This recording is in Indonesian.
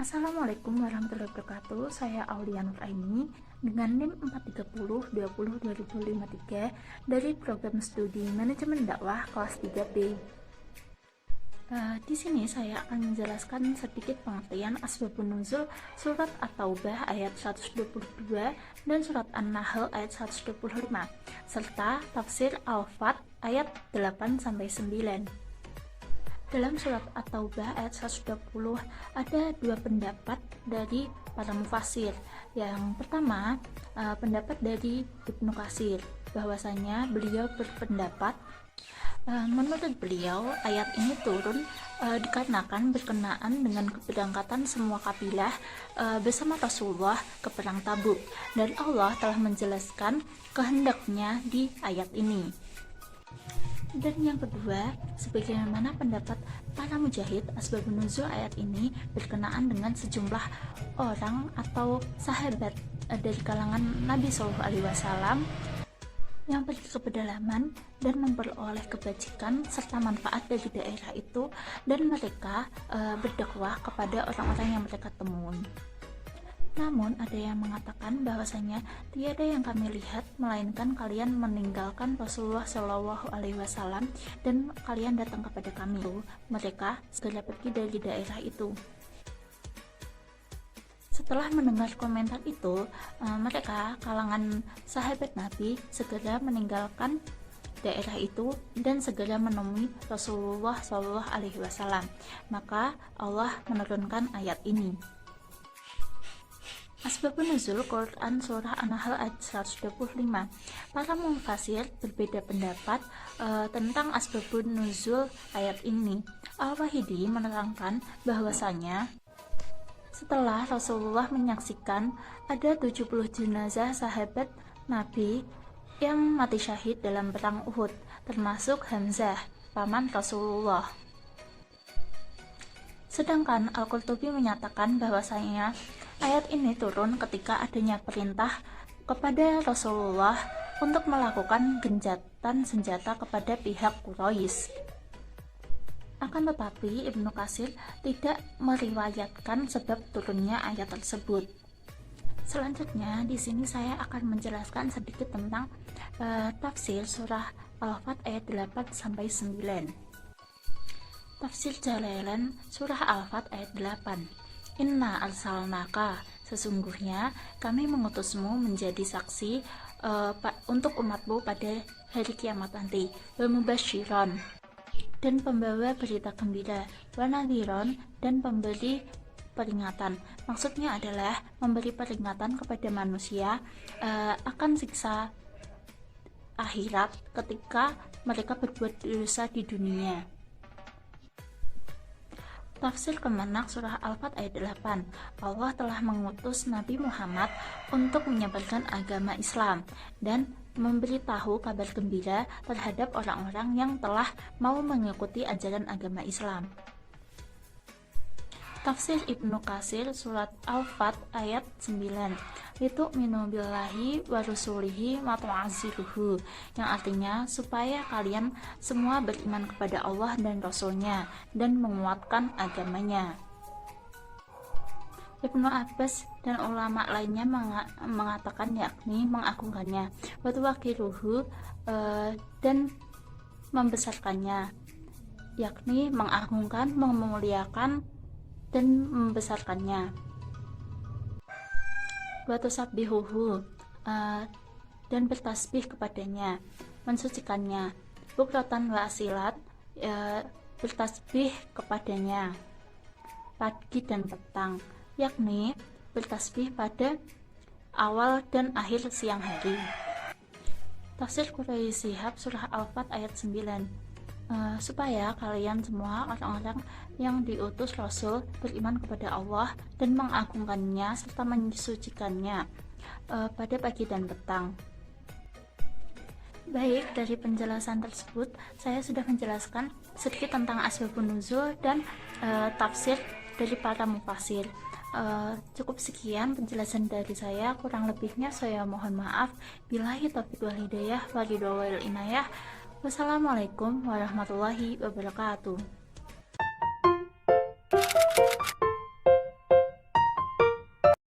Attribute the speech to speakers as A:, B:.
A: Assalamualaikum warahmatullahi wabarakatuh. Saya Aulia Nur Aini dengan NIM 430202053 dari program studi Manajemen Dakwah kelas 3B. Di sini saya akan menjelaskan sedikit pengertian Asbabun Nuzul surat At-Taubah ayat 122 dan surat An-Nahl ayat 125 serta tafsir Al-Fat ayat 8-9. Dalam surat At-Taubah ayat 120 ada dua pendapat dari para mufassir. Yang pertama, pendapat dari Ibnu Katsir, bahwasanya beliau berpendapat menurut beliau ayat ini turun dikarenakan berkenaan dengan keberangkatan semua kabilah bersama Rasulullah ke perang Tabuk, dan Allah telah menjelaskan kehendaknya di ayat ini. Dan yang kedua, sebagaimana pendapat para mujahid, asbabun nuzul ayat ini berkenaan dengan sejumlah orang atau sahabat dari kalangan Nabi SAW yang pergi ke pedalaman dan memperoleh kebajikan serta manfaat dari daerah itu, dan mereka berdakwah kepada orang-orang yang mereka temui. Namun ada yang mengatakan bahwasanya tiada yang kami lihat melainkan kalian meninggalkan Rasulullah SAW dan kalian datang kepada kami. Mereka segera pergi dari daerah itu. Setelah mendengar komentar itu, mereka kalangan sahabat Nabi segera meninggalkan daerah itu dan segera menemui Rasulullah SAW. Maka Allah menurunkan ayat ini. Asbabun Nuzul Quran Surah An-Nahl ayat 125. Para mufassir berbeda pendapat tentang Asbabun Nuzul ayat ini. Al-Wahidi menerangkan bahwasanya setelah Rasulullah menyaksikan ada 70 jenazah sahabat Nabi yang mati syahid dalam perang Uhud, termasuk Hamzah, paman Rasulullah. Sedangkan Al-Qurtubi menyatakan bahwasanya ayat ini turun ketika adanya perintah kepada Rasulullah untuk melakukan gencatan senjata kepada pihak Quraisy. Akan tetapi Ibnu Katsir tidak meriwayatkan sebab turunnya ayat tersebut. Selanjutnya di sini saya akan menjelaskan sedikit tentang tafsir surah Al-Fat ayat 8-9. Tafsir Jalalain surah Al-Fat ayat 8. Inna arsalnaka, sesungguhnya kami mengutusmu menjadi saksi untuk umatmu pada hari kiamat nanti, wa mubasyiron, dan pembawa berita gembira, wa nadhiron, dan pemberi peringatan. Maksudnya adalah memberi peringatan kepada manusia akan siksa akhirat ketika mereka berbuat dosa di dunia. Tafsir Kemenak surah Al-Fat ayat 8. Allah telah mengutus Nabi Muhammad untuk menyebarkan agama Islam dan memberitahu kabar gembira terhadap orang-orang yang telah mau mengikuti ajaran agama Islam. Tafsir Ibnu Katsir surat Al-Fat ayat 9. Litu'minu billahi wa rusulihi wa tu'azziruhu, yang artinya supaya kalian semua beriman kepada Allah dan Rasulnya dan menguatkan agamanya. Ibnu Abbas dan ulama lainnya mengatakan yakni mengagungkannya, wa tuwaqiruhu, dan membesarkannya, yakni mengagungkan, memuliakan dan membesarkannya. Wa tusabbihuhu, dan bertasbih kepadanya, mensucikannya. Bukratan wa asilat, bertasbih kepadanya pagi dan petang, yakni bertasbih pada awal dan akhir siang hari. Tafsir Quraisy Shihab surah Al-Fat ayat 9. Supaya kalian semua orang-orang yang diutus Rasul beriman kepada Allah dan mengagungkannya serta mensucikannya pada pagi dan petang. Baik, dari penjelasan tersebut saya sudah menjelaskan sedikit tentang asbabun nuzul dan tafsir dari para mufassir. Cukup sekian penjelasan dari saya, kurang lebihnya saya mohon maaf. Billahi taufiq wal hidayah, wa ridho wal inayah. Wassalamualaikum warahmatullahi wabarakatuh.